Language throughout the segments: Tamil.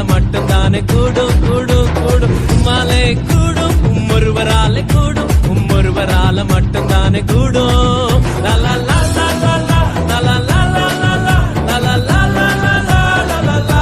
மட்டும்தானே கூடும் கூடும் கூடும் உம்மாலே கூடும் ஒருவரால கூடும் ஒருவரால மட்டும்தானே கூடும் லா லா லா லா லா லா லா லா லா லா லா லா லா லா லா லா லா லா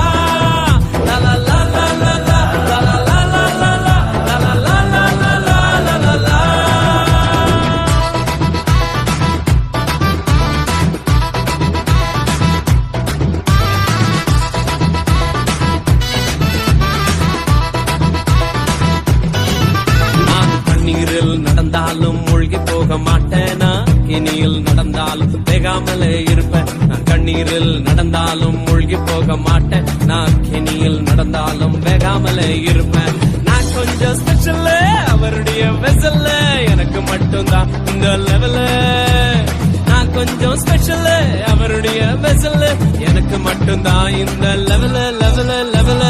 நடந்தாலும் மூழ்கி போக மாட்டேனா இனியில் நடந்தாலும் வேகாமலே இருப்பேன் நான் கண்ணீரில் நடந்தாலும் மூழ்கி போக மாட்டேன் நான் இனியில் நடந்தாலும் வேகாமலே இருப்பேன் நான் கொஞ்சம் ஸ்பெஷல் அவருடைய வெசல்ல எனக்கு மட்டும்தான் இந்த லெவல நான் கொஞ்சம் ஸ்பெஷல் அவருடைய வெசல்ல எனக்கு மட்டும்தான் இந்த லெவல லெவல லெவல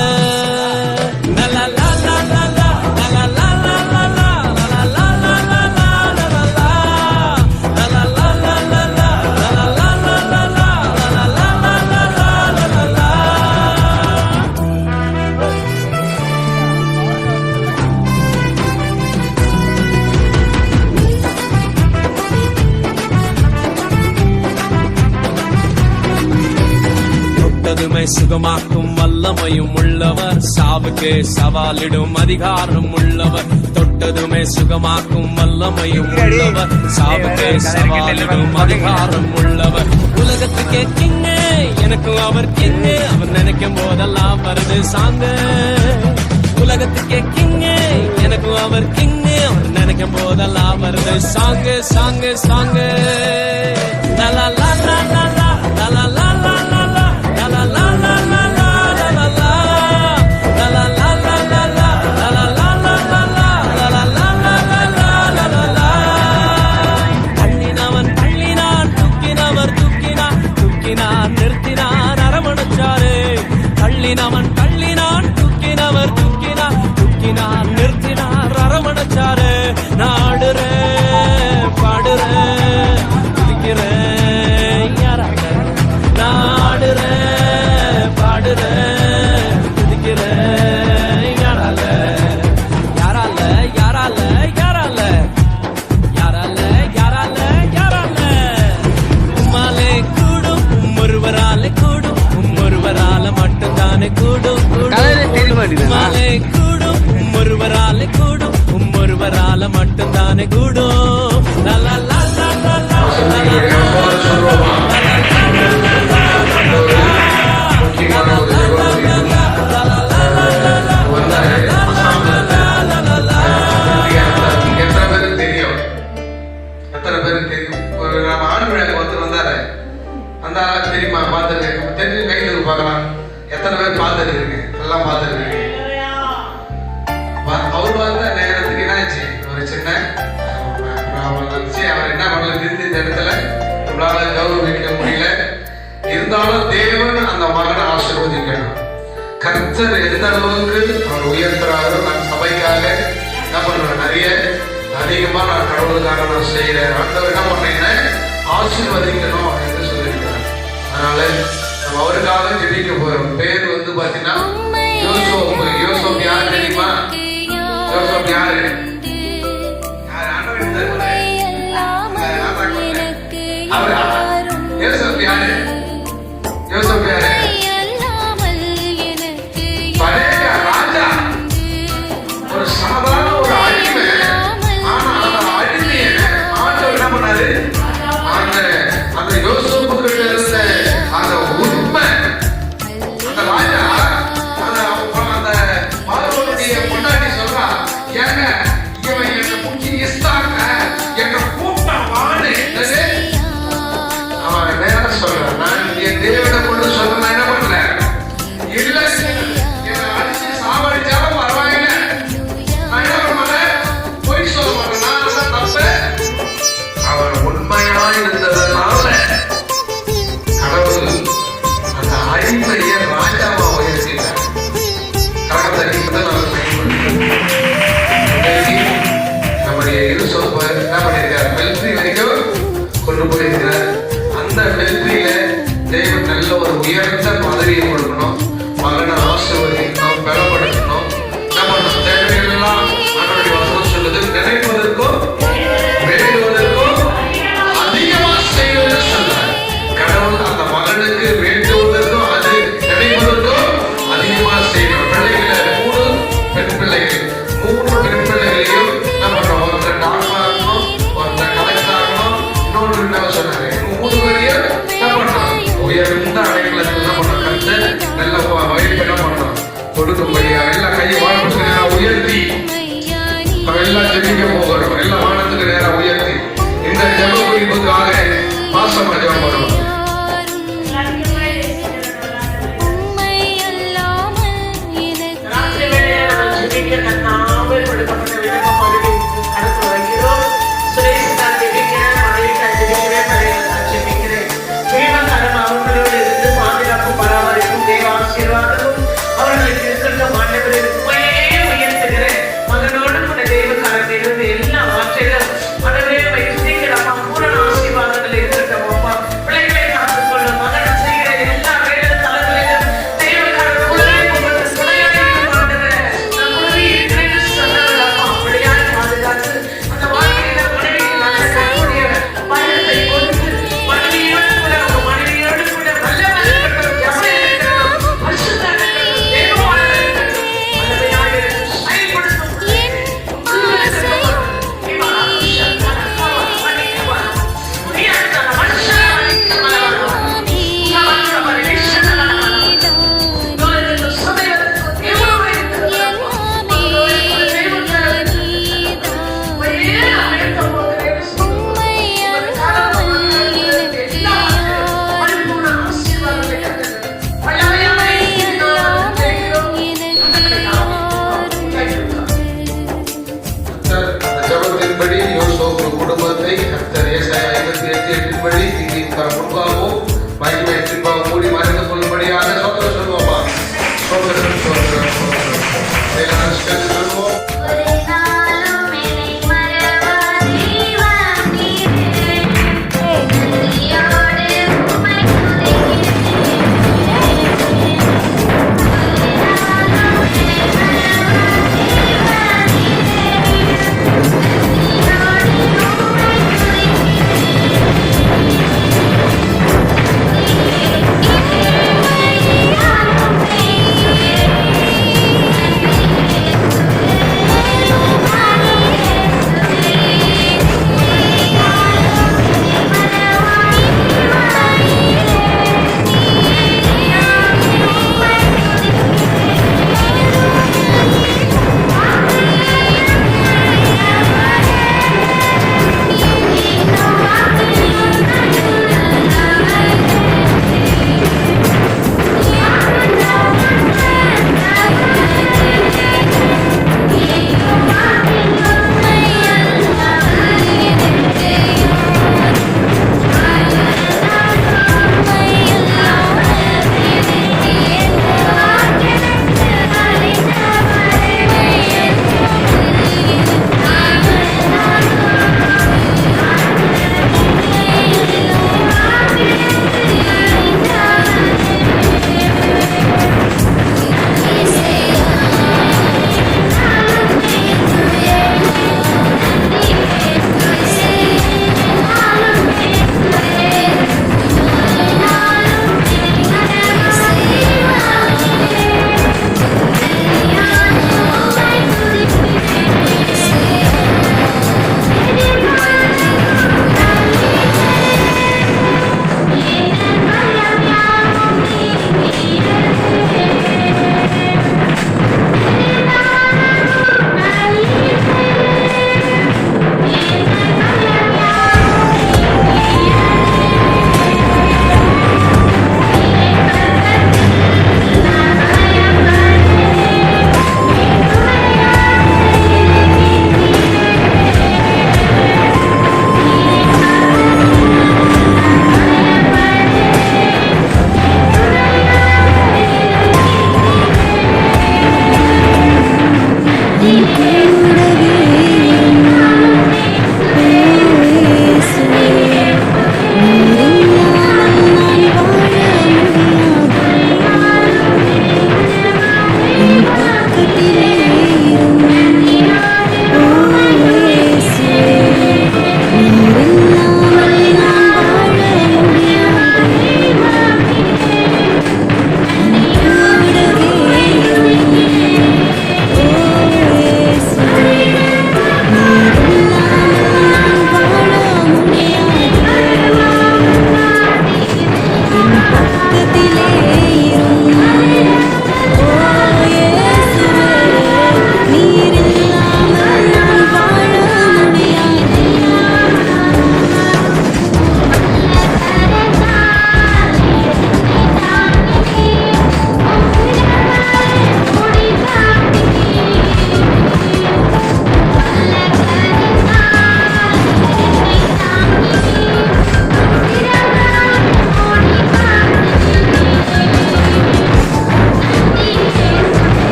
லா லா லா லா லா லா லா லா சுகமாக்கும் வல்லமையும் உள்ளவர் சாவுக்கு சவாலிடும் அதிகாரம் உள்ளவர் தொட்டதுமே சுகமாக்கும் வல்லமையும் உள்ளவர் சாவுக்கு சவாலிடும் அதிகாரம் உள்ளவர் உலகத்துக்கே கிங்க எனக்கும் அவர் கிங்க அவர் நினைக்கும் போதெல்லாம் வருது சாங்க உலகத்துக்கே கிங்க எனக்கும் அவர் கிங்க அவர் நினைக்கும் போதெல்லாம் வருது சாங்க சாங்க சாங்க லா லா லா லா லா லா லா லா நிறுத்தினான் அரவணைச்சாரு தள்ளினவன் தள்ளினான் தூக்கினவர் தூக்கினான் நிறுத்தினார் அரவணைச்சாரு நாடுறேன் பாடுறேன் துதிக்கிறேன் யாரால நாடுறேன் பாடுறேன் துதிக்கிறேன் யாரால யாரால யாரால யாரால யாரால யாரால யாரால உம்மாலே ஒருவரால கூடும் ஒருவரால மட்டும்தானே கூடும் மாலே கூடும் ஒருவரால கூடும் ஒருவரால மட்டும்தானே கூடும் லா லா லா லா தெரியுமா பார்த்துருக்கு தெரிஞ்சு கைது பார்க்கலாம் எத்தனை பேர் பார்த்துருக்கீங்க எல்லாம் பார்த்துருக்கீங்க அவர் வந்த நேரத்துக்கு என்னாச்சு ஒரு சின்ன வந்துச்சு அவர் என்ன பண்ணல இருந்து இந்த இடத்துல நம்மளால கௌரவிக்க முடியல இருந்தாலும் தேவன் அந்த மகனை ஆசீர்வதிக்கணும் கர்த்தர் எந்த அளவுக்கு அவர் உயர்த்துறாரோ நான் சபைக்காக என்ன பண்றேன் நிறைய அதிகமா நான் கடவுளுக்காக நான் செய்யறேன் ஆண்டவர் என்ன பண்றீங்கன்னா ஆசீர்வதிக்கணும் என்று சொல்லியிருக்கிறேன் அதனால நம்ம அவருக்காக ஜெபிக்க போறோம் பேர் வந்து பாத்தீங்கன்னா யோசோப் யாரு தெரியுமா யோசோப் யாரு யோசோப் யாரு யோசோப் யாரு பழைய ராஜா ஒரு சாதாரண ஒரு அடிமை ஆனா அந்த அடிமையை ஆண்டவர் என்ன பண்ணாரு அந்த யோசோப்புக்கு இருந்த அந்த உண்மை அந்த ராஜா அந்த பார்வோனுடைய முன்னாடி சொல்றா ஏங்க இவன் என்ன முக்கிய இஸ்தாங்க எங்க கூட்டம் வாடு அவன் நேரம் சொல்றான் நான் என் தேவனை கொண்டு சொல்ல நான் என்ன பண்ணல இல்ல என்னை அடிச்சு சாவடிச்சாலும் பரவாயில்ல நான் என்ன பண்ண போய் சொல்ல மாட்டேன் நான் தப்பு அவன் உண்மையா இருந்ததுனால கடவுள் அந்த அடிமையை ராஜாவா உயர்த்திட்டார் நம்முடைய யூசுப் என்ன பண்ணிருக்கார் வெல்ஃப்ரி வரைக்கும் கொண்டு போயிருக்கிறார் அந்த வெல்ஃப்ரியில தேவன் நல்ல ஒரு உயர்ந்த பதவியை கொடுக்கணும் மகனை ஆசீர்வதிக்கணும்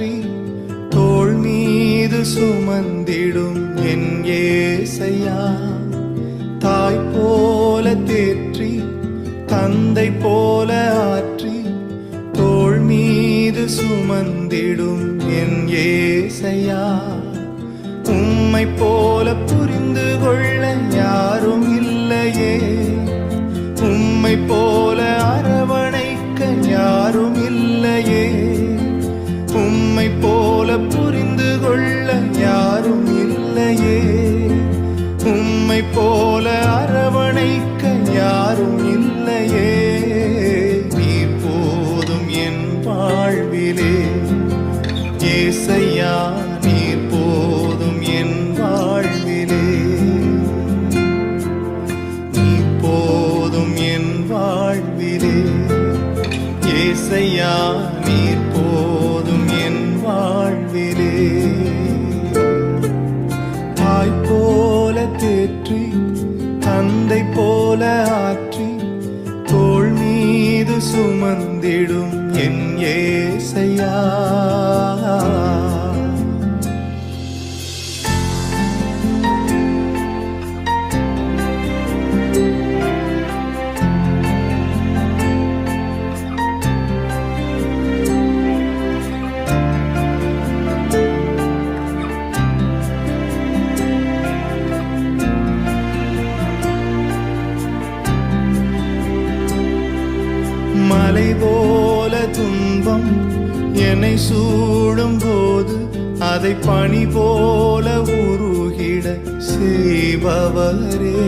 ஆற்றி தோள் மீது சுமந்திடும் என் ஏசையா. தாய் போல தேற்றி தந்தை போல ஆற்றி தோள் மீது சுமந்திடும் என் ஏசையா. உம்மை போல புரிந்து கொள்ள யாரும் இல்லையே, உம்மை போல அரவணைக்க யாரும் இல்லையே, உம்மை போல புரிந்து கொள்ள யாரும் இல்லையே, உம்மை போல அரவணைக்க யாரும் இல்லையே. நீர் போதும் என் வாழ்விலே ஏசையா, நீர் போதும் என் வாழ்விலே. நீர் போதும் என் வாழ்விலே ஏசையா, நீர் போதும் என் வாழ்விலே. தாய் போல தேற்றி தந்தை போல ஆற்றி தோள் மீது சுமந்திடும் என் ஏசையா. மலை போல துன்பம் என்னை சூடும் போது அதை பனி போல உருகிட செய்பவரே.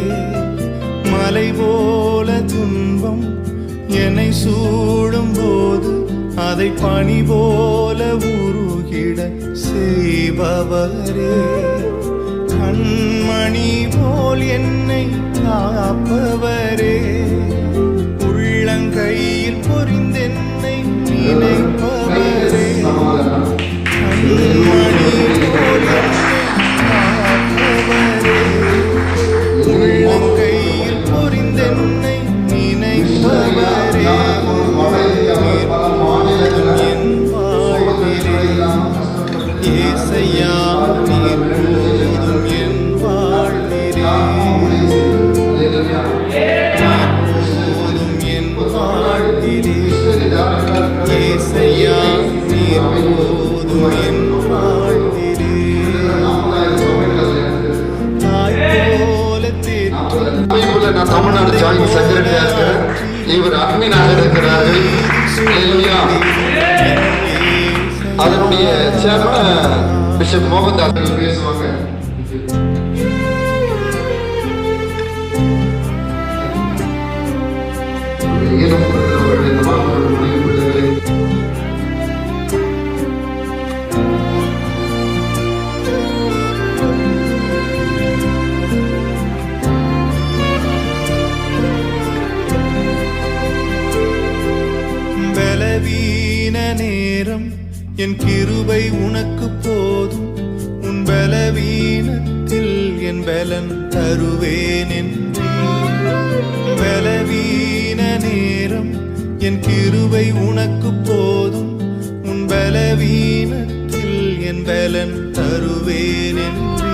மலை போல துன்பம் என்னை சூடும் போது அதை பனி போல உருகிட செய்பவரே. கண்மணி போல் என்னை காப்பவரே, உள்ளங்கையில் பொறிந்தென்னை நினைப்பவரே. கண்மணி போல் என்னை காப்பவரே, உள்ளங்கையில் பொறிந்தென்னை நினைப்பவரே. என் வாழ்விலே ஏசையா, நீர் போதும் என் வாழ்விலே. ஏசையா, நீர் போதும் என் வாழ்விலே. தாய் போல தேற்றி நான் தமிழ்நாடு ஜாயின்ட் செக்ரட்டரியா இருக்கிறேன். இவர் அட்மினாக இருக்கிறார்கள். அதனுடைய சேர்மன் பிஷப் மோகன்தாஸ் பேசுவாங்க. பலவீன நேரம் என் கிருபை உனக்கு போதும், உன் பலவீனத்தில் என் பலன் தருவேன் என்று. பலவீன நேரம் என் கிருபை உனக்கு போதும், உன் பலவீனத்தில் என் பலன் தருவேன் என்று.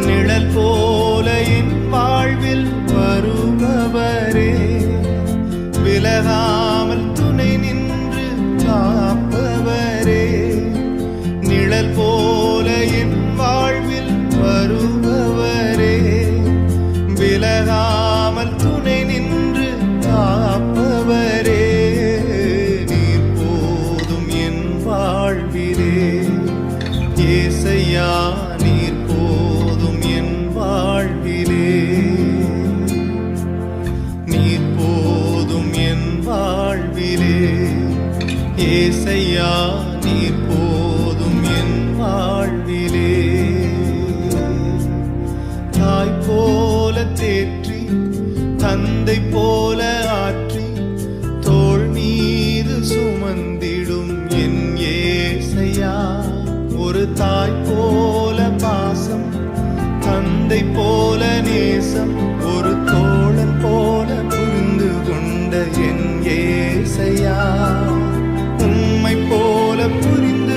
நிழல் போல என் வாழ்வில் வருபவரே, விலகாமல் துணை நின்று காப்பவரே. நிழல் போல என் வாழ்வில் வருபவரே, விலகாமல் துணை நின்று காப்பவரே. நீர் போதும் என் வாழ்விலே ஏசையா, நீர் போதும் என் வாழ்விலே. நீர் போதும் என் வாழ்விலே ஏசையா, நீர் போதும் என் வாழ்விலே. தாய் போல தேற்றி தந்தை போல ஆற்றி தோள் மீது சுமந்திடும் என் ஏசையா. ஒரு தாய் போல பாசம், தந்தை போல நேசம், ஒரு தோழன் போல புரிந்து கொண்ட என் ஏசையா. உம்மை போல புரிந்து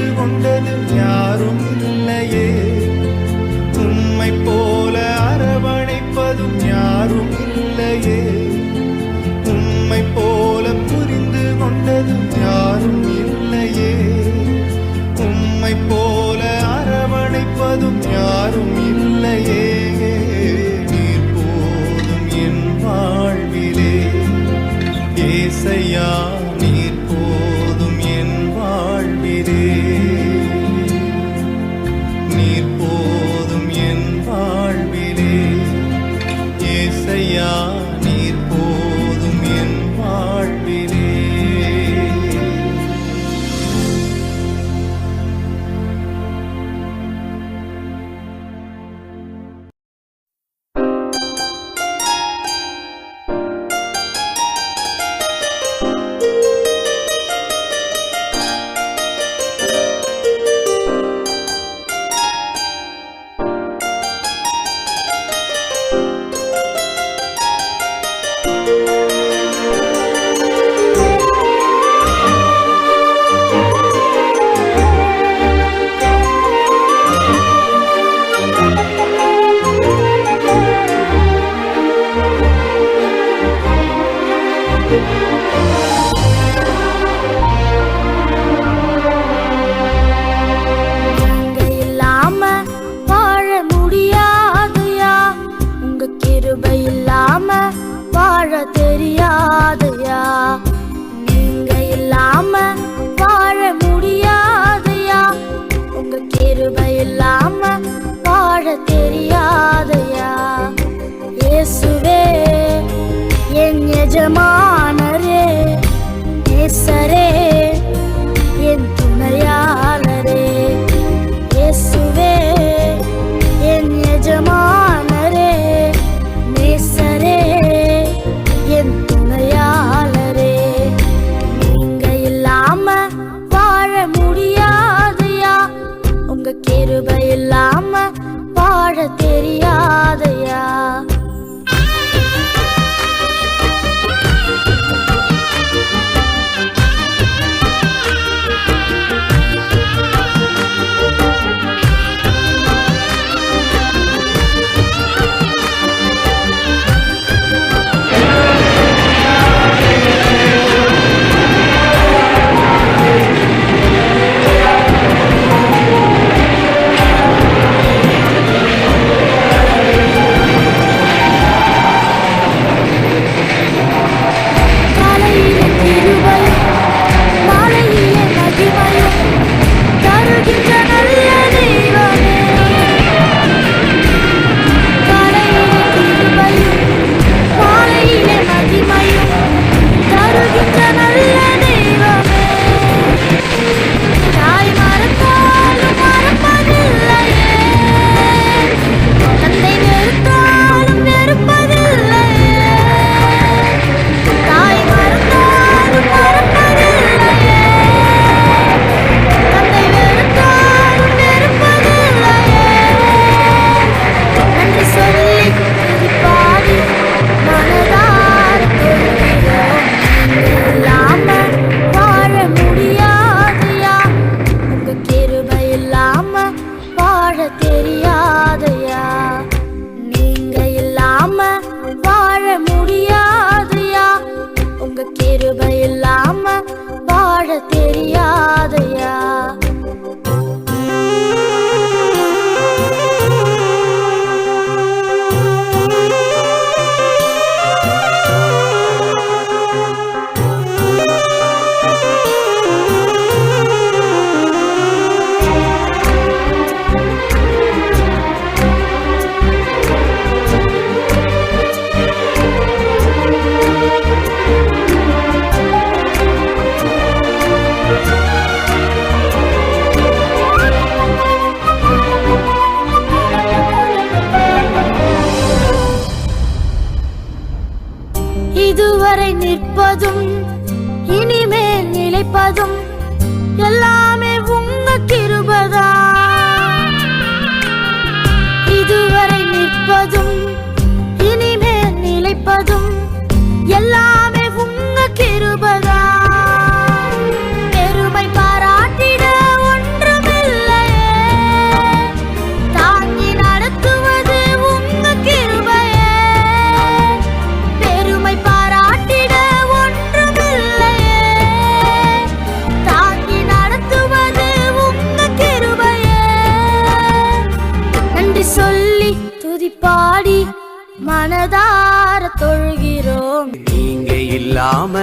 மனதார தொழுகிறோம். நீங்க இல்லாம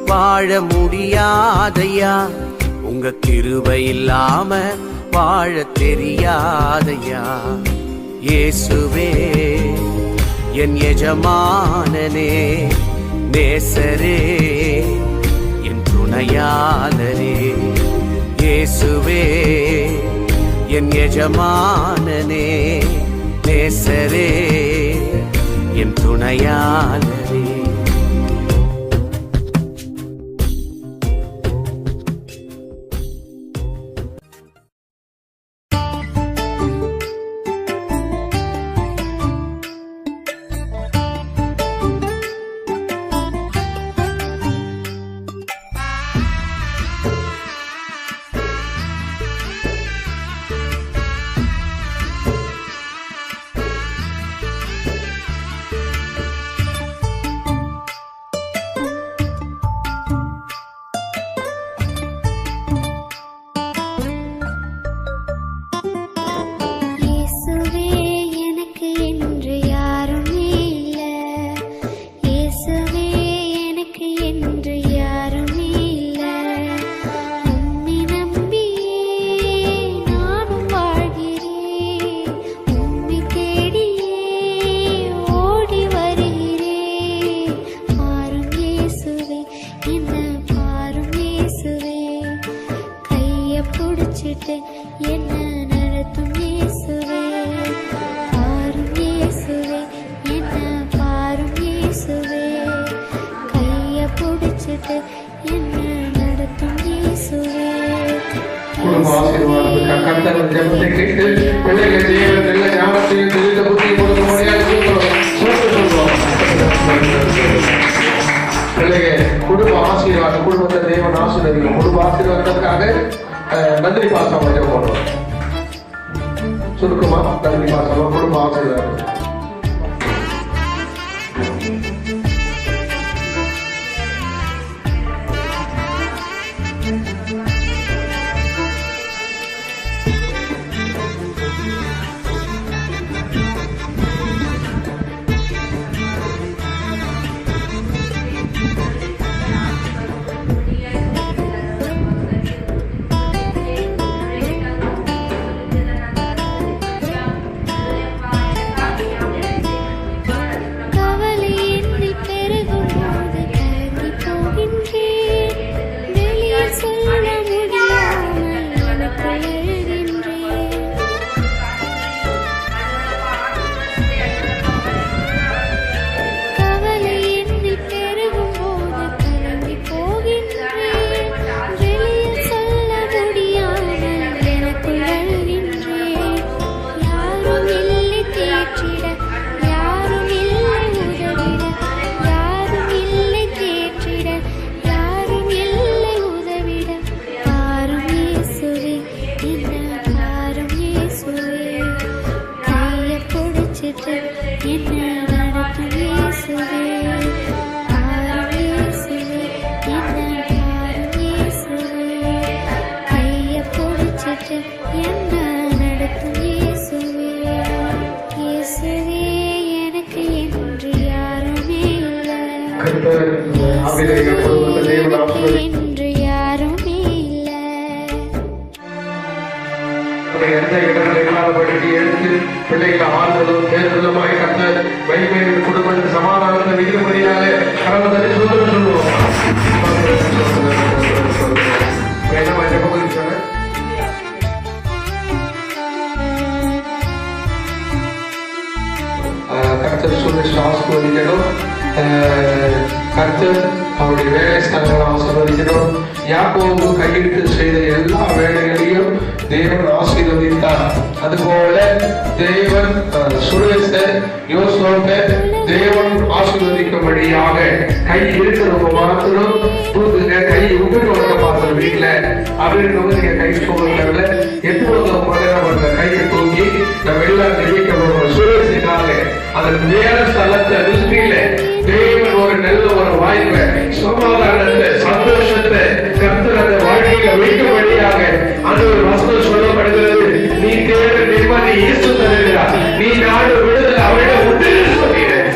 வாழ முடியாதையா, உங்க கிருபை இல்லாம வாழ தெரியாதையா. இயேசுவே என் எஜமானனே, நேசரே என் துணையாளரே. இயேசுவே என் எஜமானனே, நேசரே என் துணையாளரே. என்ன நடத்தும் இயேசுவே, பாரும் இயேசுவே, என்ன பாரும் இயேசுவே, கைய பிடிச்சிட்டு என்ன நடத்தும் இயேசுவே. குடும்ப ஆசீர்வாதத்துக்கு கர்த்தர் ஜெபத்தை கேட்டு பிள்ளைகள் தேவன் ஞானத்தையும் தெளிந்த புத்தியும் கொடுக்கும்படியாக சொல்லுவோம். பிள்ளைகள் குடும்ப ஆசீர்வாதம், குடும்பத்தை தேவன் ஆசீர்வதிக்கும். குடும்ப ஆசீர்வாதத்துக்காக நன்றி பாசம் வரைய போடுறோம். சுருக்கமா நன்றி பாசம் குடும்ப ஆசீர்வாதம். என்று யாருமே இல்ல. பிள்ளைகள் ஆறுதலும் தேர்தலுமாய் கர்த்தர் வைமையின் குடும்பத்தின் சமாதானத்தை விதிமுறையாக கடந்ததை சொல்லுவோம். கர்த்தர் சொல்லி ஆசீர்வதிக்கணும். கர்த்தர் அவருடைய வேலை ஸ்தலங்களை ஆசீர்வதிக்கணும். யாக்கோபு கையெழுத்து செய்த எல்லா வேலைகளையும் தேவன் ஆசீர்வதித்தார். அதுபோல தேவன் சுரேஷ யோசோபை தேவன் ஆசீர்வதிக்கும்படியாக கை இருக்கிறவங்க மாத்திரம் தூக்குங்க. கை உங்கள்கிட்ட வந்த மாத்திரம் வீட்டுல அப்படின்னு நீங்க கை தூங்குறதுல எப்போது நம்ம கையை தூக்கி நம்ம எல்லாம் ஜெயிக்க போறோம். சுரேஷினால அதன் வேற ஸ்தலத்தை திருஷ்டியில தேவன் ஒரு நல்ல ஒரு வாய்ப்பை சமாதானத்தை சந்தோஷத்தை கர்த்தர் அந்த வாழ்க்கையில வைக்கும்படியாக அது ஒரு வசனம் சொல்லப்படுகிறது. நீ தேவ நிம்மதி இயேசு தருகிறார், நீ நாடு விடுதலை அவரிடம் உண்டு சொல்கிறேன்.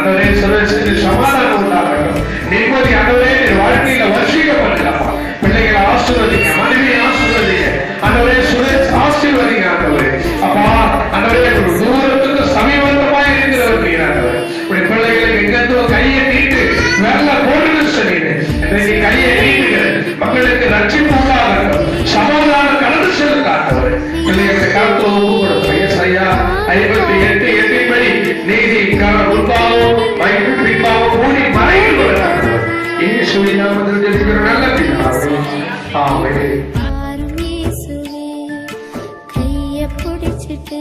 ஆண்டவரே சுரேஷுக்கு சமாதானம் உண்டாகட்டும், நிம்மதி ஆண்டவரே வாழ்க்கையில வர்ஷிக்கப்படலாமா. பிள்ளைகளை ஆசீர்வதிங்க, மனைவியை ஆசீர்வதிங்க ஆண்டவரே, சுரேஷ் ஆசீர்வதிங்க ஆண்டவரே. அப்பா ஆண்டவரே தூரத்துக்கு சமீபமாய் இருக்கிறவர் ஆண்டவரே, இப்படி பிள்ளைகளை எங்கேருந்தோ கையை நீட்டு வெள்ள போட்டு சொன்னீங்க, இன்றைக்கு கையை நீட்டுங்க, மக்களுக்கு ரட்சிப்பு உண்டாகட்டும், சமாதானம் கடந்து செல்லுங்க. பிள்ளைகளை காத்து கொடுப்போம். ஐயா 58:8 படி நீதி உண்டாகும் பின்பாவும் கூடி மறைவு இயேசுவின் நாமத்தில் ஜெபிக்கிற நல்ல பிதாவே, ஆமென். பாரும் இயேசுவே, கையை பிடிச்சிட்டு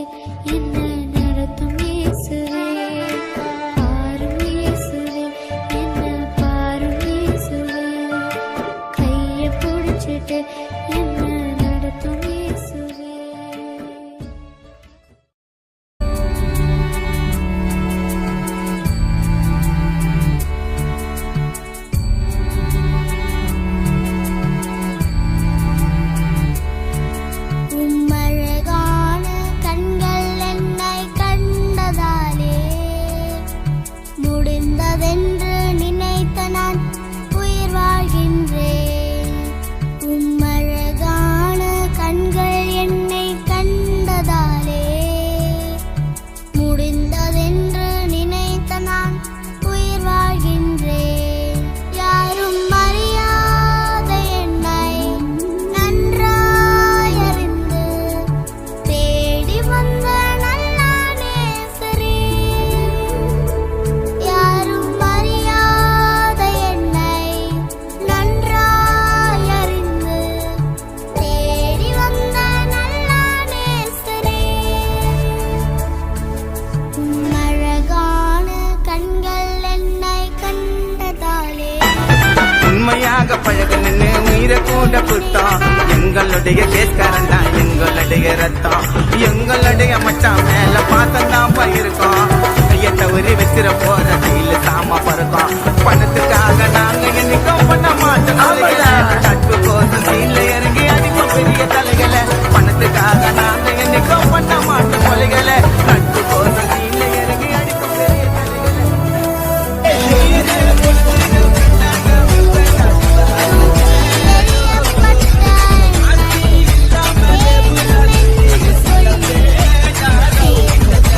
என்ன நடத்தும் இயேசுவே. பாரும் இயேசுவே, என்ன பாரும் இயேசுவே, கையை பிடிச்சிட்டு என்ன நடத்தும் இயேசுவே. உம்மழகான கண்கள் என்னை கண்டதாலே முடிந்ததென்று நினைத்த நான் உயிர் வாழ்கின்றேன். உம்மழகான கண்கள் என்னை கண்டதாலே முடிந்ததென்று நினைத்த நான் உயிர் வாழ்கின்றேன். யாரும் அறியாத என்னை நன்றாய் அறிந்து தேடி வந்த நல்ல நேசரே. யாரும் அறியாத என்னை நன்றாய் அறிந்து தேடி வந்த நல்ல நேசரே. உம்மழகான கண்கள் என்னை கண்டதாலே உண்மையாக பழக நின்று உயிரை கூட கொடுத்தோம். எங்களுடைய கேஸ்காரண்டா, எங்களுடைய ரத்தம், எங்களுடைய மச்சான் மேல பாத்தந்தான் போயிருக்கோம். கையை தவறி வச்சிட போற கையில சாம பறக்கும். பணத்துக்காக நாங்க என்னைக்கும் பண்ண மாட்டோம். நட்பு கோசம் சீல இறங்கி அடிக்கும் பெரிய தலைகளை. பணத்துக்காக நாங்க என்னைக்கும் பண்ண மாட்டோம் கொலைகளை. நட்பு கோசம் சீல இறங்கி அடிக்கும் பெரிய எரியப்பட்ட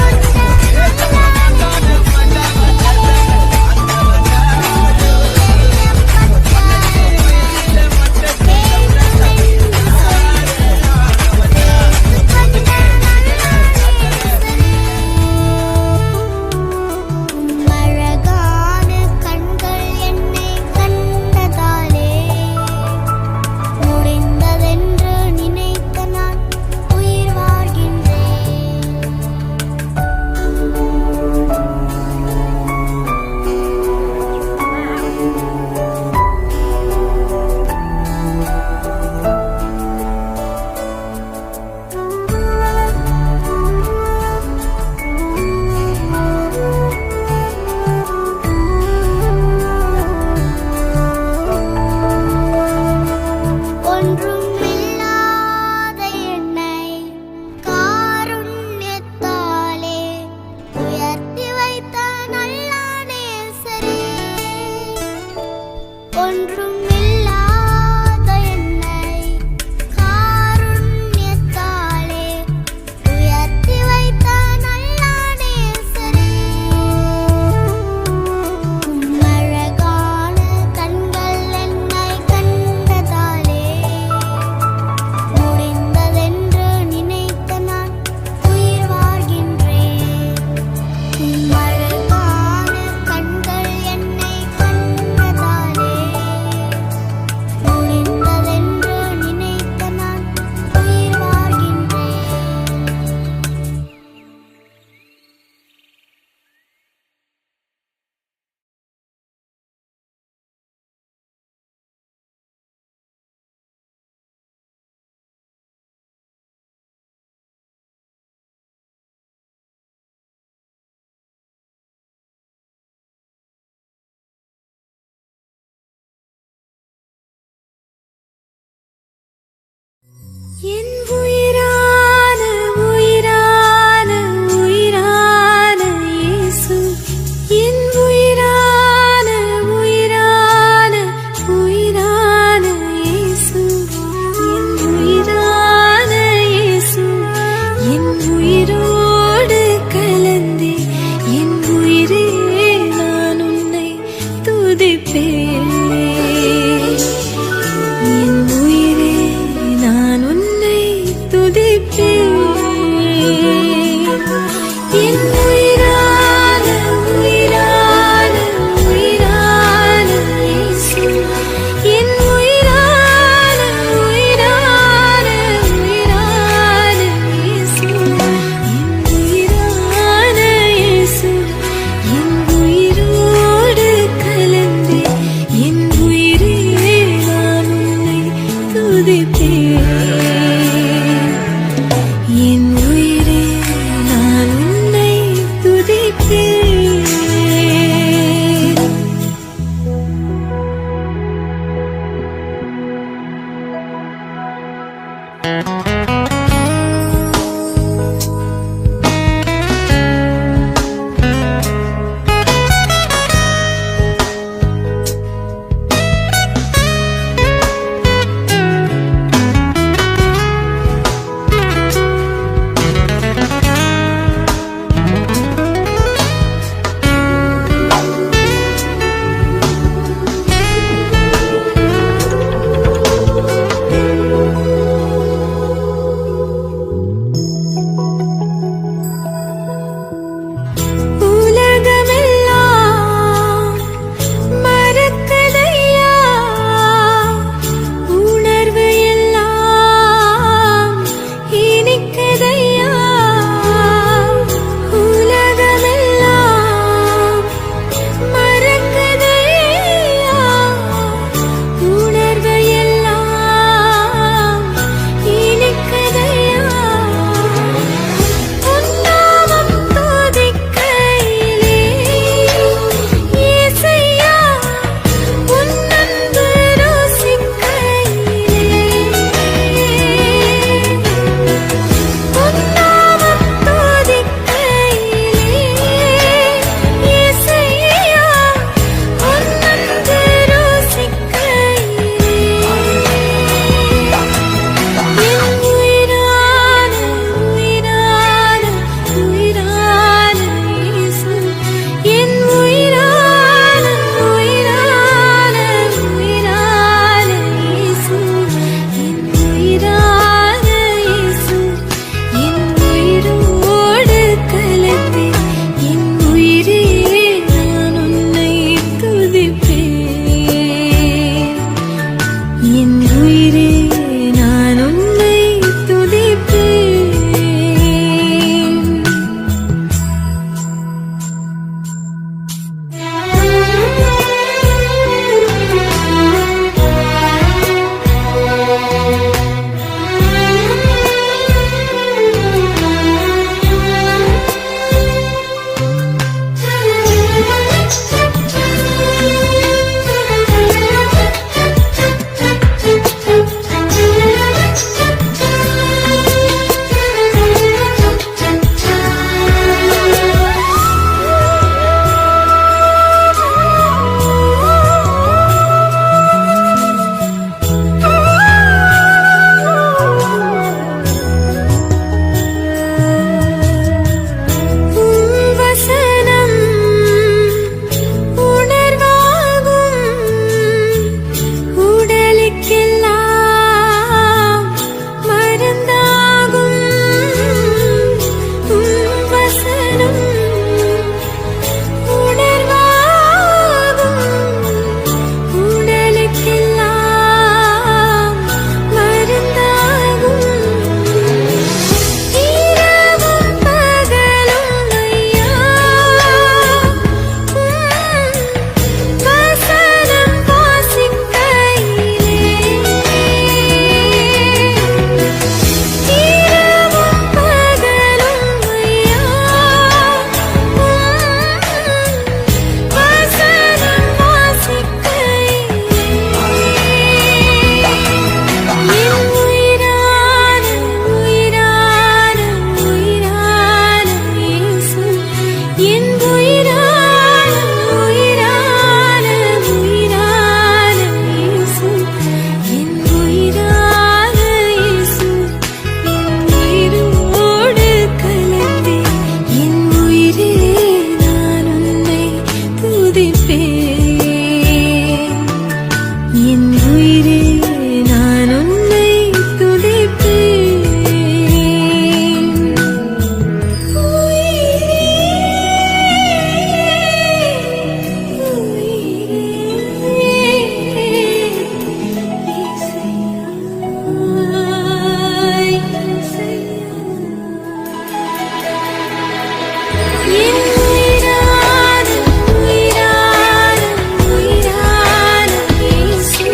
என் உயிரான உயிரான உயிரான இயேசு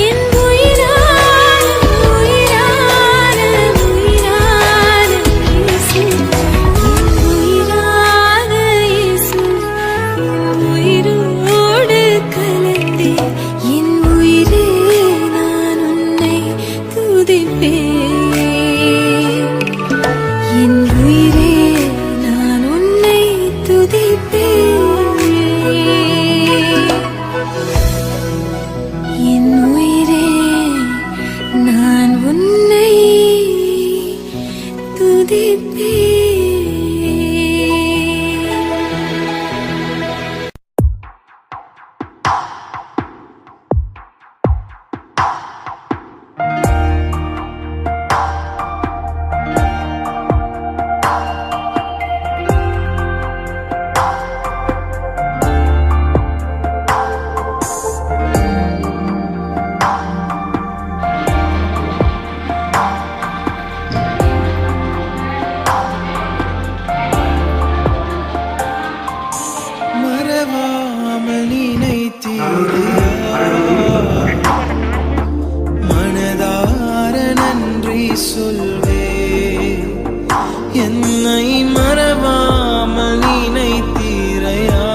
என் உயிரான உயிரான உயிரான இயேசு என் உயிரான இயேசு என் உயிரோடு கலந்தே என் உயிரே நான் உன்னை துதிப்பேன் என் உயிரே நான் உன்னை துதிப்பேன் என் உயிரே நான் உன்னை துதிப்பேன் மறவாமல் நினைத்தீரையா மனதார நன்றி சொல்வே என்னை மறவாமல் நினைத்தீரையா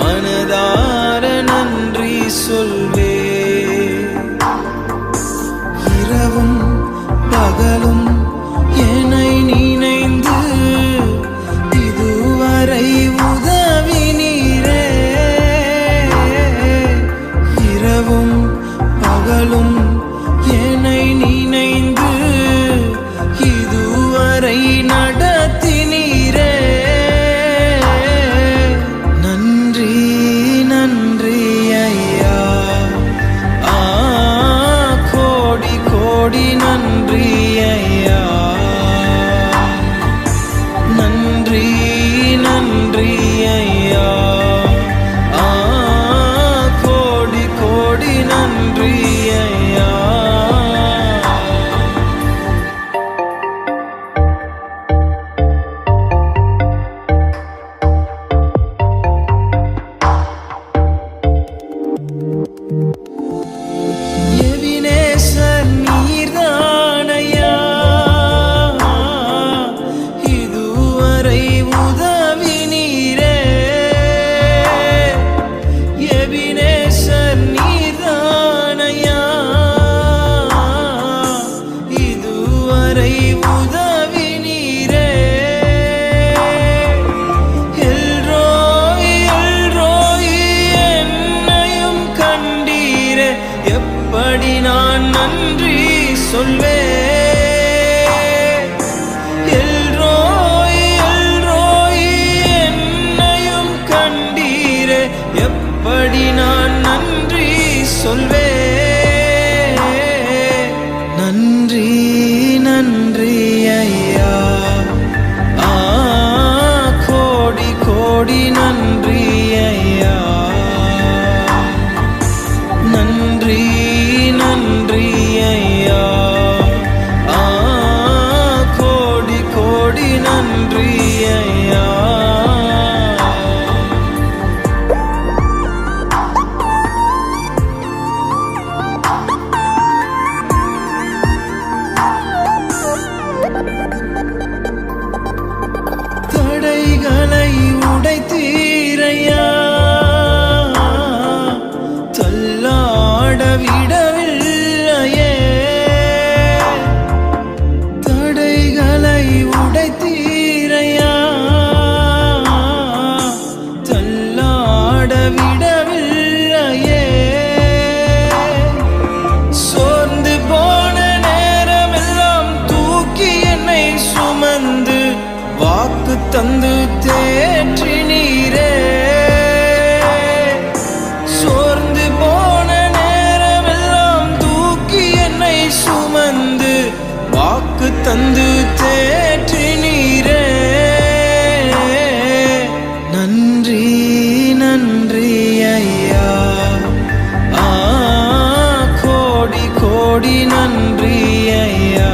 மனதார நன்றி சொல்வே இரவும் பகலும் என்னை நினைந்து இதுவரை உதவினீரே இரவும் பகலும் என்னை நினைந்து இதுவரை நடத்தினீரே நன்றி நன்றி ஐயா கோடி கோடி நன்றி ஐயா நன்றி நன்றி ஐயா கோடி கோடி நன்றி ஐயா எபினேசர் நீர்தானையா இதுவரை உதவினீரே எபினேசர் நீர்தானையா இதுவரை உதவினீரே எல்ரோய் எல்ரோய் என்னையும் கண்டீரே எப்படி நான் நன்றி சொல்வேன் எல்ரோய் எல்ரோய் என்னையும் கண்டீரே எப்படி நான் நன்றி சொல்வேன் நன்றி நன்றி ஐயா கோடி கோடி நன்றி ஐயா நன்றி நன்றி ஐயா கோடி கோடி நன்றி ஐயா தடைகளை உடைத்தீரையா தள்ளாட விடவில்லையே தடைகளை உடைத்தீரையா தள்ளாட விடவில்லையே சோர்ந்து போன நேரமெல்லாம் தூக்கி என்னை சுமந்து வாக்கு தந்து தேற்றினீரே சோர்ந்து போன நேரமெல்லாம் தூக்கி என்னை சுமந்து வாக்கு தந்து தேற்றினீரே நன்றி நன்றி ஐயா கோடி கோடி நன்றி ஐயா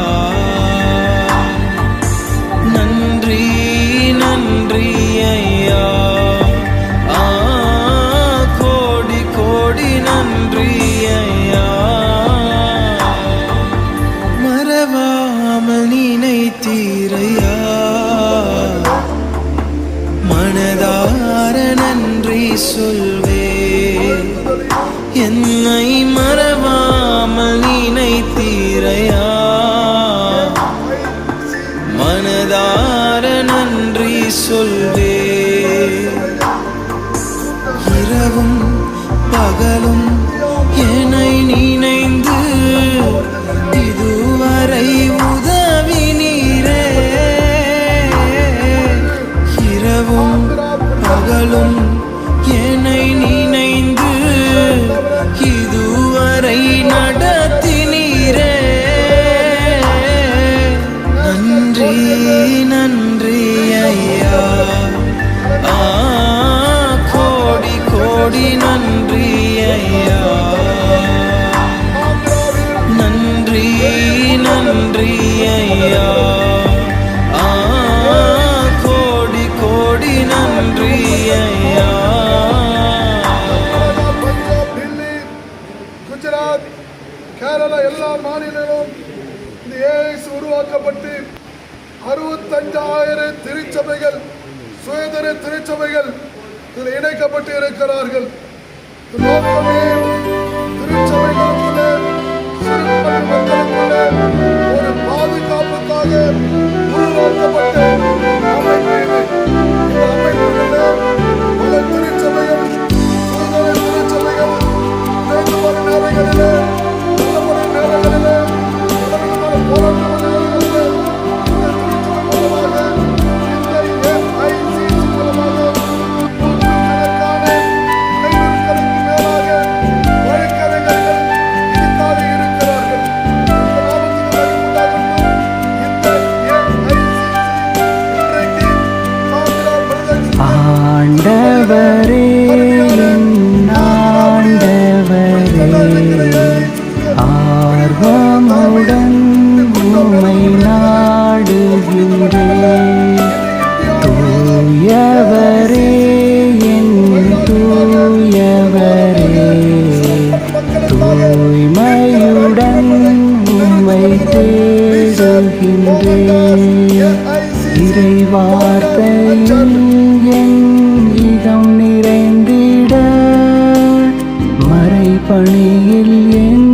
நன்றி நினைத்தீரையா மனதார நன்றி சொல்வே என்னை மறவாமல் நினைத்தீரையா மனதார நன்றி சொல்வே இரவும் பகலும் என்னை நினைந்து இதுவரை உதவி நீரே இரவும் பகலும் என்னை நினைந்து இதுவரை நடத்தி நீரே நன்றி நன்றி ஐயா கோடி கோடி நன்றி ஐயா நன்றி நன்றி ஐயா கோடி கோடி நன்றி ஐயா பஞ்சாப் டெல்லி குஜராத் கேரளா எல்லா மாநிலங்களும் இந்த ஏஐஸ் உருவாக்கப்பட்டு 65,000 திருச்சபைகள் சுயதர திருச்சபைகள் இதில் இணைக்கப்பட்டு இருக்கிறார்கள். நோக்கமே திருச்சபைகளுக்குள்ளே சிறுபான்மை மக்களுக்குள்ளே ஒரு பாதுகாப்புக்காக உருவாக்கப்பட்ட அமைப்பு இது. இந்த அமைப்புகளில் பல திருச்சபைகள் சுயதர திருச்சபைகள் வேண்டுமான நேரங்களிலே நல்ல நேரங்களிலே பலவிதமான போராட்ட நேரங்களிலே இந்த திருச்சபை மூலமாக இந்த AICC மூலமாக நூற்றுக்கணக்கான 500க்கு மேலாக வழக்கறிஞர்கள் இதுக்காக இருக்கிறார்கள். இந்த நாமத்துக்கு மகிமை உண்டாகட்டும். இந்த AICC இன்றைக்கு ஆண்டவரே ஆர்வமுடன் உம்மை நாடுகின்றேன் தூயவரே என் தூயவரே தூய்மையுடன் உம்மை தேடுகின்றேன் இறைவார்த்தையில் என் இதம் நிறைந்திட மறைபணியில் என்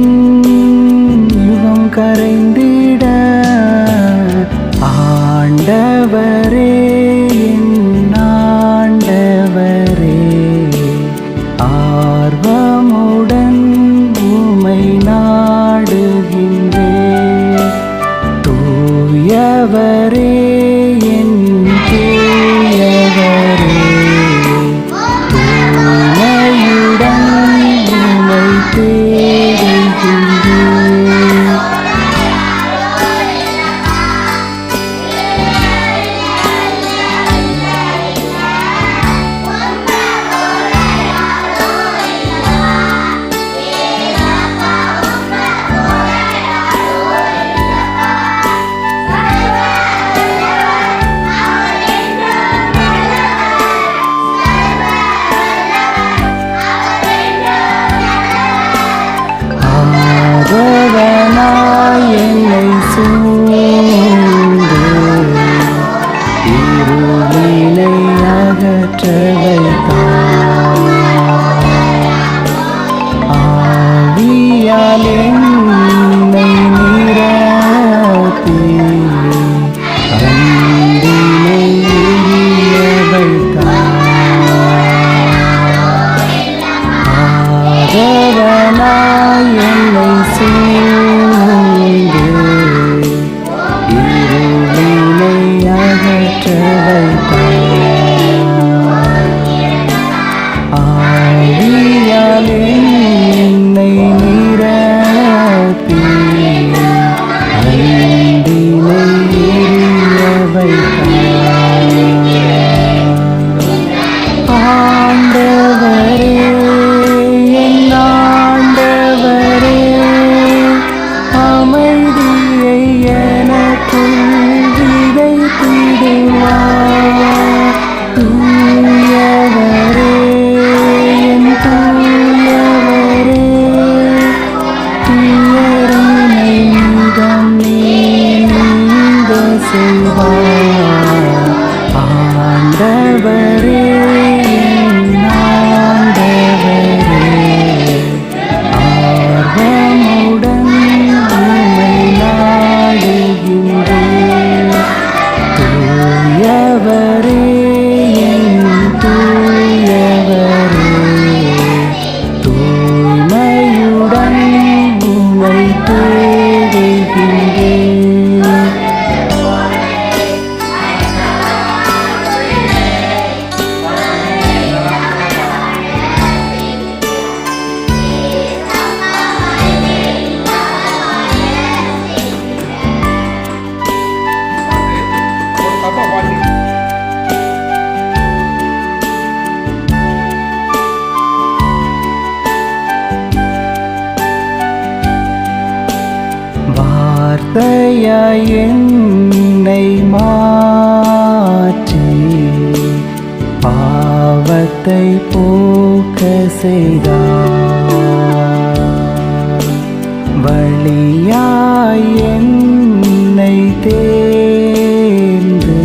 யுகம் கரைந்திட ஆண்டவரே என் ஆண்டவரே ஆர்வமுடன் உம்மை நாடுகின்றேன் தூயவரே என் தூயவரே தூய்மையுடன் உம்மை தேடுகின்றேன் ஆதவனாய் என்னை சூழ்ந்து இருளினை அகற்ற வைத்தார் ஆவியால் என்னை நிரப்பி அன்பினை எரிய வைத்தார் ஆதவனாய் என்னை சூழ்ந்து இருளினை அகற்ற வைத்தார் ஆவியால் என்னை நிரப்பி அன்பினை எரிய வைத்தார் ஆண்டவரே என் ஆண்டவரே அமைதியை எனக்குள் விதைத்திடுவார் இறைவா ஆண்டவரே என் ஆண்டவரே ஆர்வமுடன் உம்மை நாடுகின்றேன் தூயவரே என் தூயவரே தூய்மையுடன் உம்மை தேடுகின்றேன் தப்பா பாட்டு வார்த்தையாய் என்னை மாற்றி பாவத்தை போக்க செய்தார் வழியாய் என்னை தேர்ந்து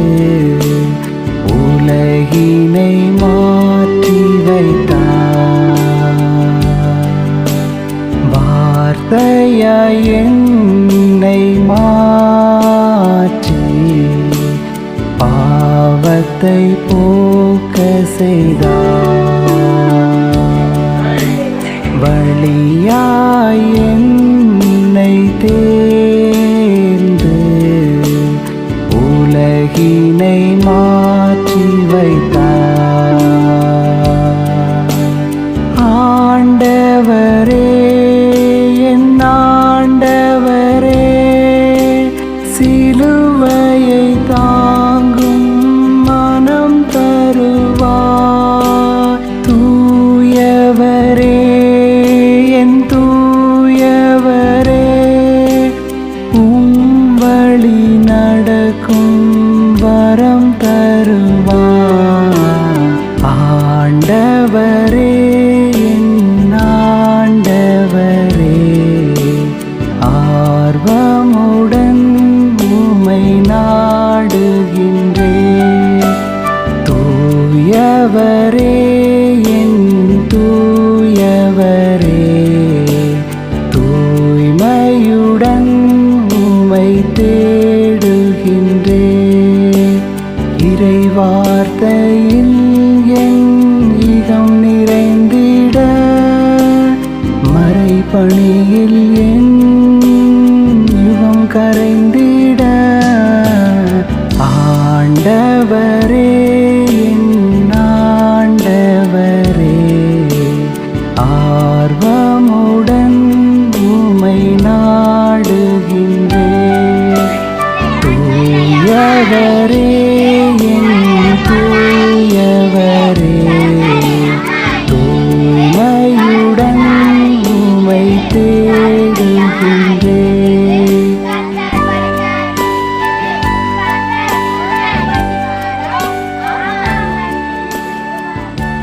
உலகினை மாற்றி வைத்தார் வார்த்தையாய் என்னை மாற்றி பாவத்தை போக்க செய்தார் வழியாய் என்னை தேர்ந்து உலகினை மாற்றி வைத்தார் ஆண்டவரே என் ஆண்டவரே சிலுவையை தாங்கும் மனம் தருவார் தூயவரே என் தூயவரே வழி நடக்கும் வரம் தருவார் ஆண்டவரே என் ஆண்டவரே ஆர்வமுடன் உம்மை நாடுகின்றேன் தூயவரே என் தூயவரே தூய்மையுடன் உம்மை தேடுகின்றேன் இறைவார்த்தையில் என் இகம் நிறைந்திட மறைபணியில் என் யுகம் கரைந்திட ஆண்டவரே என் ஆண்டவரே ஆர்வமுடன் உம்மை நாடுகின்றேன் தூயவரே என் தூயவரே தூய்மையுடன் உம்மை தேடுகின்றேன்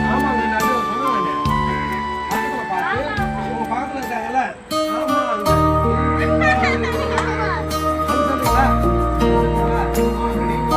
ஆமாங்க நான் சொன்னேன் பக்கத்துல பாட்டு உங்க பக்கத்துல இருக்காங்கல்ல ஆமாங்க சொல்றீங்களா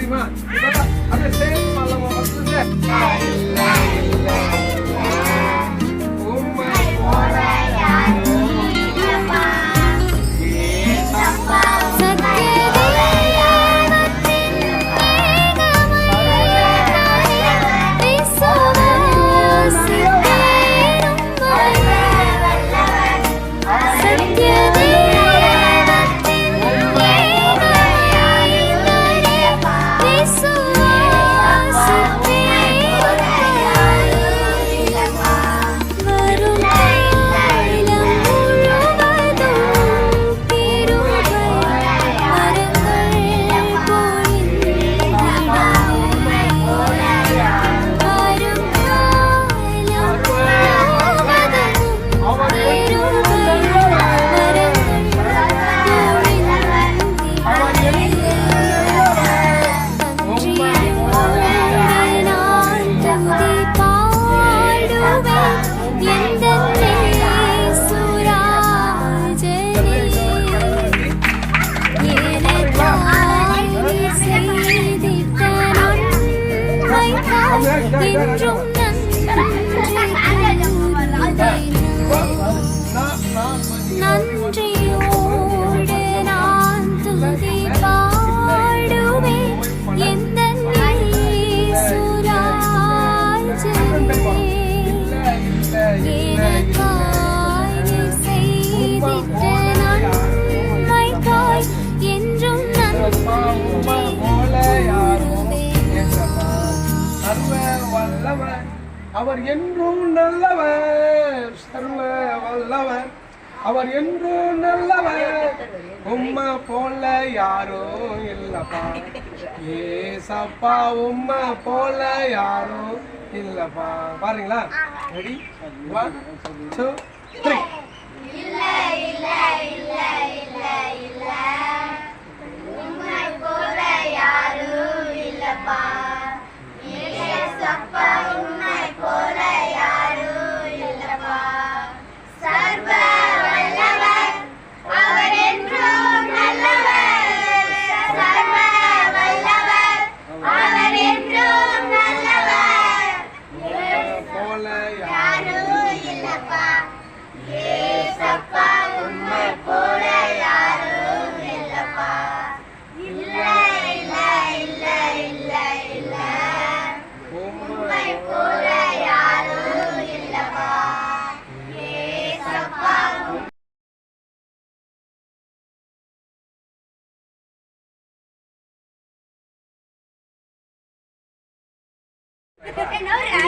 தெரியுமா? அப்படியே சேர்ந்து பாடலாமா? உம்மை போல நன்றியோடு நான் துதி பாடுவேன் எந்தன் இயேசுராஜனே. எனக்காய் நீ செய்திட்ட நன்மைக்காய் என்றும் நன்றி சர்வ வல்லவர் அவர் என்றும் நல்லவர். சர்வ வல்லவர் அவர் என்றும் நல்லவர். உம்மை போல யாரும் இல்லப்பா ஏசப்பா. உம்மை போல யாரும் இல்லப்பா. பாருங்களா? ரெடி? 1 2 3.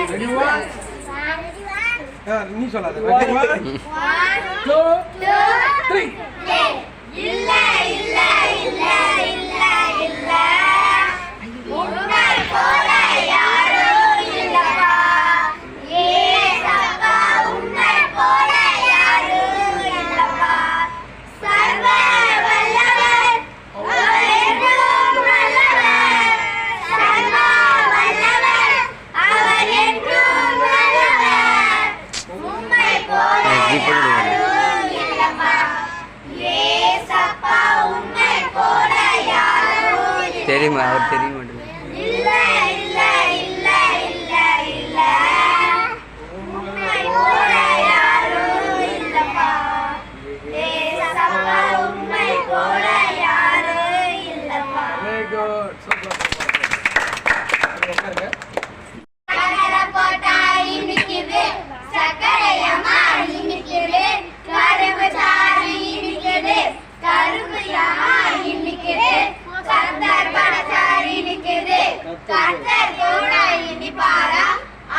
Ready? 1 நீ சொல்லாத. 1 2 3. இல்ல இல்ல இல்ல இல்ல இல்ல உம்மை போல யாரும் இல்லப்பா ஏசப்பா. உம்மை போல யாரும் இல்லப்பா. சர்வ வல்லவர் அவர் என்றும் நல்லவர். சர்வ வல்லவர் அவர் என்றும் நல்லவர். உம்மை போல யாரும் இல்லப்பா ஏசப்பா. உம்மை போல யாரும் தெரியுமா? அவர் தெரிய மாட்டேங்குது. இல்ல இல்ல இல்ல இல்ல இல்ல உம்மை போல யாரும் இல்லப்பா ஏசப்பா. உம்மை போல யாரும் இல்லப்பா. Very good. Super. சக்கரை போட்டா இனிக்குது, சக்கரையம்மா இனிக்குது. கரும்பு சாறு இனிக்குது, கரும்புயம்மா இனிக்குது. கத்தர் பழச்சாறு இனிக்குது, கத்தர் கூட இனிப்பாரா?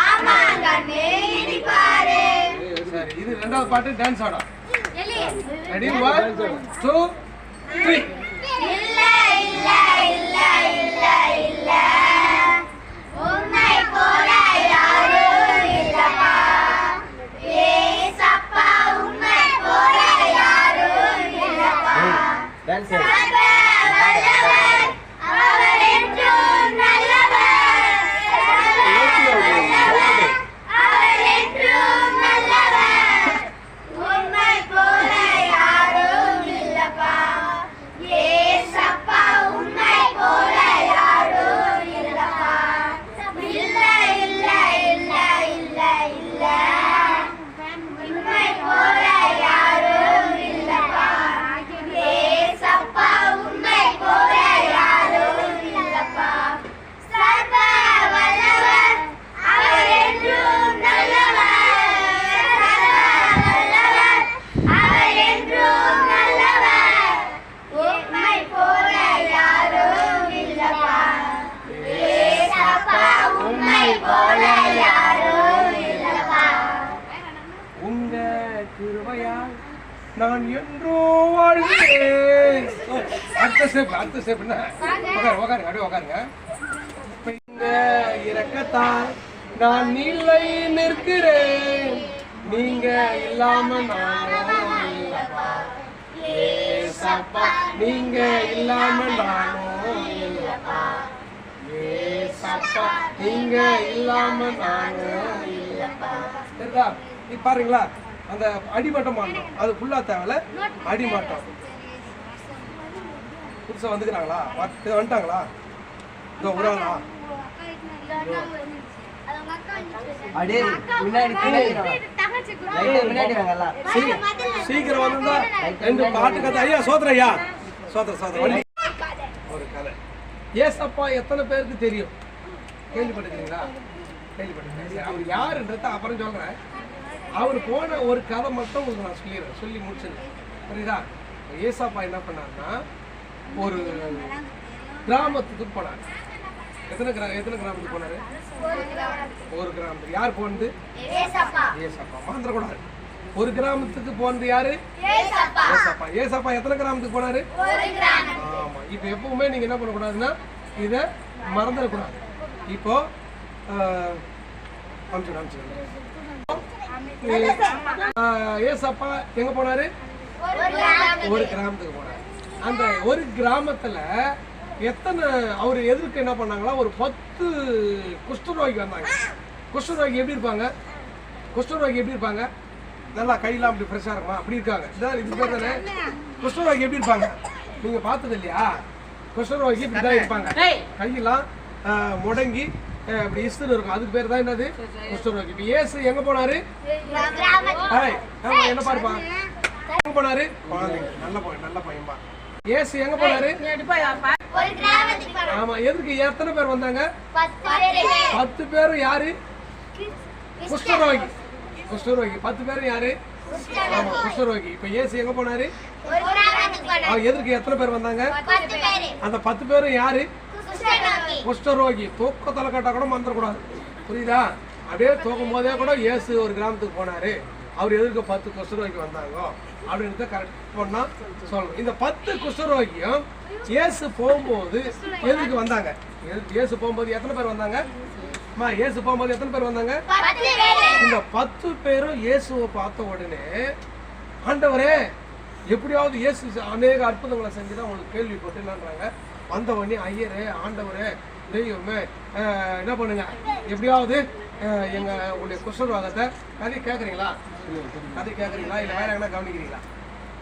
ஆமாங்கண்ணு இனிப்பாரு. சரி, இது ரெண்டாவது பாட்டு டான்ஸ் ஆடா. ரெடி? 1 2 3. இல்ல இல்ல இல்ல இல்ல இல்ல உம்மை போல யாரும் இல்லப்பா ஏசப்பா. உம்மை போல யாரும் இல்லப்பா. சர்வ வல்லவர் அவர் என்றும் நல்லவர். சர்வ வல்லவர் அவர் என்றும் நல்லவர். உம்மை போல யாரும் இல்லப்பா அடுத்த ஸ்டெப் என்ன? உட்காருங்க, அப்படியே உட்காருங்க. இங்க இறக்கத்தான் நான் நிலை நிற்கிறேன், நீங்க இல்லாம நானும் இல்லப்பா. ஏசப்பா நீங்க இல்லாம நானும் இல்லப்பா. ஏசப்பா நீங்க இல்லாம நானும் இல்லப்பா. சரிதா? இப்ப பாருங்களா, அந்த அடிமட்டம் ஆடணும், அது ஃபுல்லா தேவையில்ல. அடிமட்டம் புதுசா வந்துக்கிறாங்களா? வந்துட்டாங்களா? இதோ உராங்களா? சீக்கிரம் வந்து ரெண்டு பாட்டு கதை. ஐயா சோதர, ஐயா சோதர ஒரு கதை. ஏசப்பா எத்தனை பேருக்கு தெரியும்? கேள்விப்பட்டிருக்கீங்களா? கேள்விப்பட்டிருக்கீங்க. அவர் யாருன்றத அப்புறம் சொல்றேன். அவர் போன ஒரு கதை மட்டும் உங்களுக்கு நான் சொல்லிடுறேன், சொல்லி முடிச்சிருக்கேன். புரியுதா? ஏசப்பா என்ன பண்ணாருன்னா, ஒரு கிராமத்துக்கு போனார். எத்தனை கிராமத்துக்கு போனாரு? ஒரு கிராமத்துக்கு. யார் போனது? ஏசப்பா. மறந்துடக்கூடாது. ஒரு கிராமத்துக்கு போனது யாரு? ஏசப்பா. ஏசப்பா எத்தனை கிராமத்துக்கு போனாரு? ஆமா. இப்ப எப்பவுமே நீங்க என்ன பண்ணக்கூடாதுன்னா, இத மறந்துடக்கூடாது. இப்போ ஏசப்பா எங்க போனாரு? ஒரு கிராமத்துக்கு போனாரு. அந்த ஒரு கிராமத்துல எத்தனை அவர் எதிர்க்கு என்ன பண்ணாங்களா, ஒரு 10 குஷ்டரோகி வந்தாங்க. குஷ்டரோகி எப்படி இருப்பாங்க? நல்லா கையெல்லாம் அப்படி ஃப்ரெஷ்ஷா இருக்குமா? அப்படி இருக்காங்க. இதான் இது பேர் தானே குஷ்டரோகி. எப்படி இருப்பாங்க? நீங்க பார்த்தது இல்லையா? குஷ்டரோகி இப்படிதான் இருப்பாங்க. கையெல்லாம் முடங்கி இப்படி இஸ்துன்னு இருக்கும். அதுக்கு பேர் தான் என்னது? குஷ்டரோகி. இப்ப இயேசு எங்க போனாரு? என்ன பாருப்பாங்க, எங்க போனாரு? நல்ல பையன்பா. இயேசு எங்க போனாரு? ஆமா. எதுக்கு? எத்தனை பேர் வந்தாங்க? 10 பேரும். யாரு? குஷ்டரோகி. 10 பேரும் யாரு? ஆமா, குஷ்டரோகி. இப்ப இயேசு எங்க போனாரு? எதுக்கு? எத்தனை பேர் வந்தாங்க? அந்த 10 பேரும் யாரு? குஷ்டரோகி. தூக்கத்துல கட்டா கூட மறந்துடக்கூடாது. புரியுதா? அப்படியே தூக்கும் போதே கூட இயேசு ஒரு கிராமத்துக்கு போனாரு. அவர் எதுக்கு 10 குஷ்டரோகி வந்தாங்க அப்படின்றத கரெக்ட் பண்ணா சொல்லணும். இந்த 10 குஷ்டரோகியும் இயேசு போகும்போது எதுக்கு வந்தாங்க? இயேசு போகும்போது எத்தனை பேர் வந்தாங்க? இயேசு போகும்போது எத்தனை பேர் வந்தாங்க? இந்த 10 பேரும் இயேசுவை பார்த்த உடனே, ஆண்டவரே எப்படியாவது இயேசு அநேக அற்புதங்களை செஞ்சுதான் உங்களுக்கு கேள்விப்பட்டு என்னன்றாங்க. வந்த உடனே, ஐயரே, ஆண்டவரே, தெய்வமே, என்ன பண்ணுங்க, எப்படியாவது உங்களுடைய குஷ்டரோகத்தை கதை கேட்குறீங்களா? இல்லை வேற எங்கன்னா கவனிக்கிறீங்களா?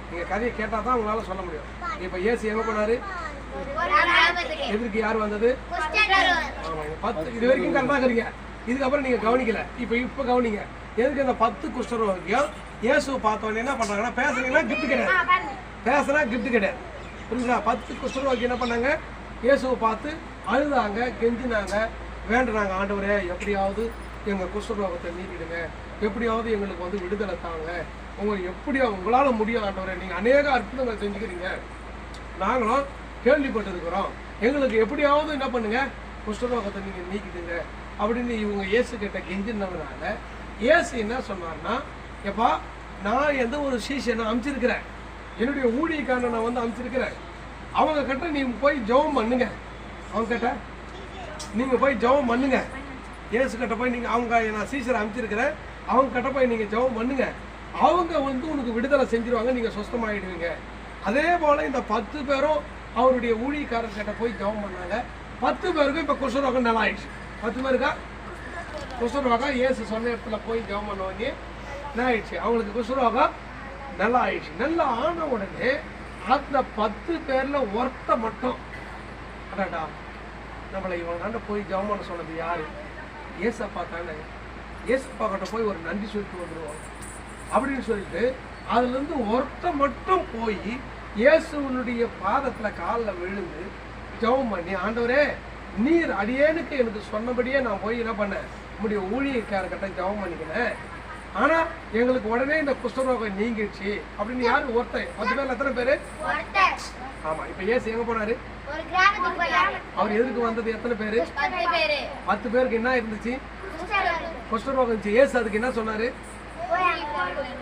நீங்க கதையை கேட்டா தான் உங்களால சொல்ல முடியும். இப்ப இயேசு எங்க போனாரு? எதுக்கு? யார் வந்தது? ஆமா. 10 இது வரைக்கும் கரெக்டா இருக்கிறீங்க. இதுக்கப்புறம் நீங்க கவனிக்கல. இப்ப கவனிங்க. எதுக்கு? அந்த 10 குஷ்டரோகியும் இயேசுவை பார்த்தோன்னே என்ன பண்றாங்கன்னா, பேசுறீங்கன்னா கிஃப்ட் கிடையாது. புரியுதா? 10 குஷ்டரோகி என்ன பண்ணாங்க? இயேசுவை பார்த்து அழுதாங்க, கெஞ்சினாங்க, வேண்டுனாங்க. ஆண்டவரே எப்படியாவது எங்க குஷ்டரோகத்தை நீக்கிடுங்க, எப்படியாவது எங்களுக்கு வந்து விடுதலை தாங்க, உங்களால முடியும் ஆண்டவரே, நீங்க அநேக அற்புதங்களை செஞ்சுக்கிறீங்க, நாங்களும் கேள்விப்பட்டிருக்கிறோம், எங்களுக்கு எப்படியாவது என்ன பண்ணுங்க, குஷ்டரோகத்தை நீங்க நீக்கிடுங்க அப்படின்னு இவங்க இயேசு கிட்ட கெஞ்சினதுனால இயேசு என்ன சொன்னார்னா, எப்பா நான் எந்த ஒரு சீஷனை அமைச்சிருக்கிறேன், என்னுடைய ஊழியக்காரனை நான் வந்து அமைச்சிருக்கிறேன், அவங்க கிட்ட நீங்க போய் ஜெபம் பண்ணுங்க, அவங்க கிட்ட நீங்க போய் ஜெபம் பண்ணுங்க, இயேசு கிட்ட போய் நீங்க, அவங்க நான் சீஷரை அமைச்சிருக்கிறேன், அவங்க கிட்ட போய் நீங்க ஜெபம் பண்ணுங்க, அவங்க வந்து உனக்கு விடுதலை செஞ்சிருவாங்க, நீங்க சுத்தமாயிடுவீங்க. அதே போல இந்த 10 பேரும் அவருடைய ஊழியக்காரன் கிட்ட போய் ஜெபம் பண்ணாங்க. 10 பேருக்கும் இப்ப குஷ்டரோகம் நல்லா ஆயிடுச்சு. 10 பேருக்கா குஷ்டரோகம் இயேசு சொன்ன இடத்துல போய் ஜெபம் பண்ணவங்க என்ன ஆயிடுச்சு, அவங்களுக்கு குஷ்டரோகம் நல்லா ஆயிடுச்சு. நல்லா ஆன உடனே அந்த 10 பேர்ல ஒருத்த மட்டும், அடாடா நம்மளை இவங்க போய் ஜெபம் பண்ண சொன்னது யாரு? ஏசப்பா தானே, ஏசப்பா கிட்ட போய் ஒரு நன்றி சொல்லிட்டு வந்துடுவோம் அப்படின்னு சொல்லிட்டு அதுல இருந்து ஒருத்த மட்டும் போய் இயேசுவனுடைய பாதத்துல காலில் விழுந்து ஜெபம் பண்ணி, ஆண்டவரே நீர் அடியேனுக்கு எனக்கு சொன்னபடியே நான் போய் என்ன பண்ணேன், நம்முடைய ஊழியக்காரர்கிட்ட ஜெபம் பண்ணிக்கினேன், ஆனா எங்களுக்கு உடனே இந்த குஷ்டரோகம் நீங்கிடுச்சு அப்படின்னு யாரு? ஒருத்தன். 10 பேர்ல எத்தனை பேரு? ஆமா. இப்ப இயேசு எங்க போனாரு? அவர் எதுக்கு வந்தது? எத்தனை பேரு? 10 பேருக்கு என்ன இருந்துச்சு? குஷ்டரோகம் இருந்துச்சு. இயேசு அதுக்கு என்ன சொன்னாரு?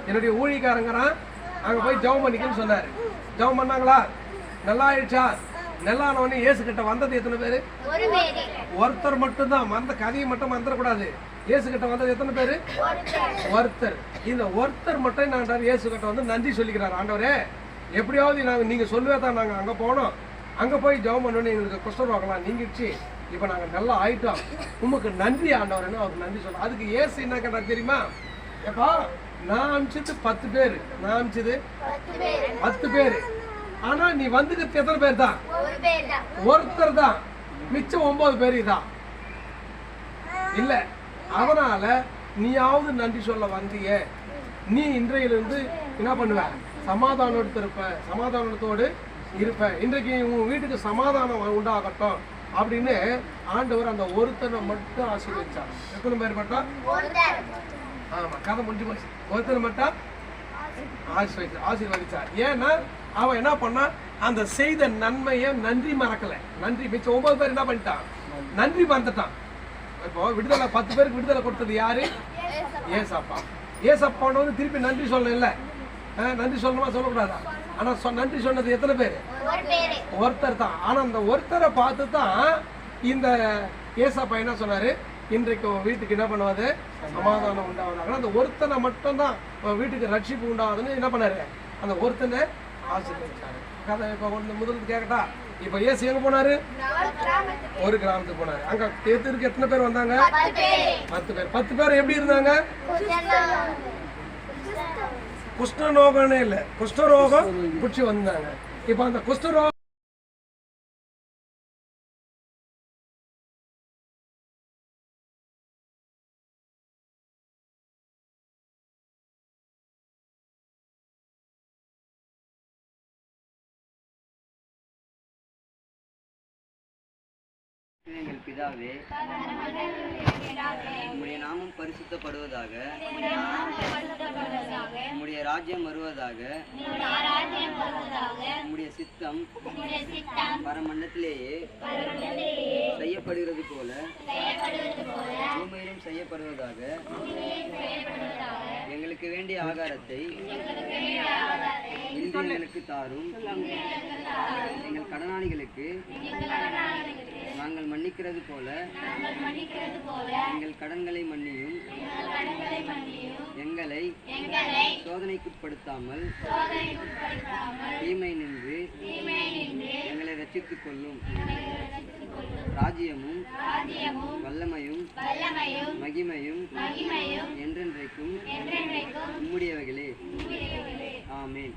என்னுடைய ஊழியக்காரங்கிறான், அங்க போய் ஜெபம் பண்ணிக்கன்னு சொன்னாரு. ஜெபம் பண்ணாங்களா? நல்லா ஆயிடுச்சா? நெல்லானவனே இயேசு கிட்ட வந்தது எத்தனை பேரு? ஒரு பேரு. ஒருத்தர் மட்டும்தான். மந்த கதையை மட்டும் மறந்துடக்கூடாது. இயேசு கிட்ட வந்தது எத்தனை பேரு? ஒருத்தர். இந்த ஒருத்தர் மட்டும் என்ன இயேசு கிட்ட வந்து நன்றி சொல்லிக்கிறார். ஆண்டவரே, எப்படியாவது நீங்க சொல்லுவே தான் நாங்க அங்க போனோம், அங்க போய் ஜெபம் பண்ணணும், எங்களுக்கு குஷ்டரோகலாம் நீங்கிடுச்சு, இப்ப நாங்க நல்லா ஆயிட்டோம், உமக்கு நன்றி ஆண்டவரேன்னு அவருக்கு நன்றி சொல்ல. அதுக்கு இயேசு என்ன கேட்டார் தெரியுமா? எப்பா, நான் அனுப்பிச்சது 10 பேரு, நான் அனுப்பிச்சது 10 பேரு. ஆனா நீ வந்துக்கிறது எத்தனை பேர் தான்? ஒருத்தர் தான். மிச்சம் 9 பேரு தான் இல்ல. அதனால நீயாவது நன்றி சொல்ல வந்தியே, நீ இன்றையிலிருந்து என்ன பண்ணுவ? சமாதானத்தோடு இருப்ப, சமாதானத்தோடு இருப்ப, இன்றைக்கு உன் வீட்டுக்கு சமாதானம் உண்டாகட்டும் அப்படின்னு ஆண்டவர் அந்த ஒருத்தனை மட்டும் ஆசீர்வதிச்சார். எத்தனை பேர் மட்டும்? ஆமா, கதை முடிஞ்சு போச்சு. ஒருத்தனை மட்டும் ஆசீர்வதிச்சார். ஏன்னா அவன் என்ன பண்ணா, அந்த செய்த நன்மையை நன்றி மறக்கல. நன்றி மிச்சம் 9 பேர் என்ன பண்ணிட்டான்? நன்றி மறந்துட்டான். இப்போ விடுதலை 10 பேருக்கு விடுதலை கொடுத்தது யாரு? ஏசப்பா. ஏசப்பான்னு வந்து திருப்பி நன்றி சொல்லணும் இல்ல? நன்றி சொல்லணுமா சொல்லக்கூடாதா? ஆனா நன்றி சொன்னது எத்தனை பேரு? ஒருத்தர் தான். ஆனா அந்த ஒருத்தரை பார்த்து தான் இந்த ஏசப்பா என்ன சொன்னாரு? இன்றைக்கு வீட்டுக்கு என்ன பண்ணுவாது? சமாதானம் உண்டாவதாக. அந்த ஒருத்தனை மட்டும் தான் வீட்டுக்கு ரட்சிப்பு உண்டாவதுன்னு என்ன பண்ணாரு? அந்த ஒருத்தனை ஆசீர்வதிச்சாரு. கதை இப்ப முதலுக்கு கேட்கட்டா? இப்ப ஏசு எங்க போனாரு? ஒரு கிராமத்துக்கு போனாரு. அங்க தேர்தலுக்கு எத்தனை பேர் வந்தாங்க? 10 பேர். 10 பேர் எப்படி இருந்தாங்க? குஷ்டரோகம்னே இல்ல, குஷ்டரோகம் பிடிச்சி வந்தாங்க. இப்ப அந்த குஷ்டரோகம் எங்கள் பிதாவே, உம்முடைய நாமம் பரிசுத்தப்படுவதாக, உம்முடைய ராஜ்யம் வருவதாக, உம்முடைய சித்தம் பரமண்டலத்திலேயே செய்யப்படுகிறது போல பூமியிலும் செய்யப்படுவதாக. எங்களுக்கு வேண்டிய ஆகாரத்தை இன்று எங்களுக்கு தாரும். எங்கள் கடனாளிகளுக்கு நாங்கள் மன்னிக்கிறது போல எங்கள் கடன்களை மன்னியும். எங்களை சோதனைக்குட்படுத்தாமல் தீமை நின்று எங்களை ரட்சித்துக் கொள்ளும். ராஜ்யமும் வல்லமையும் மகிமையும் என்றென்றைக்கும் உம்முடையவைகளே. ஆமென்.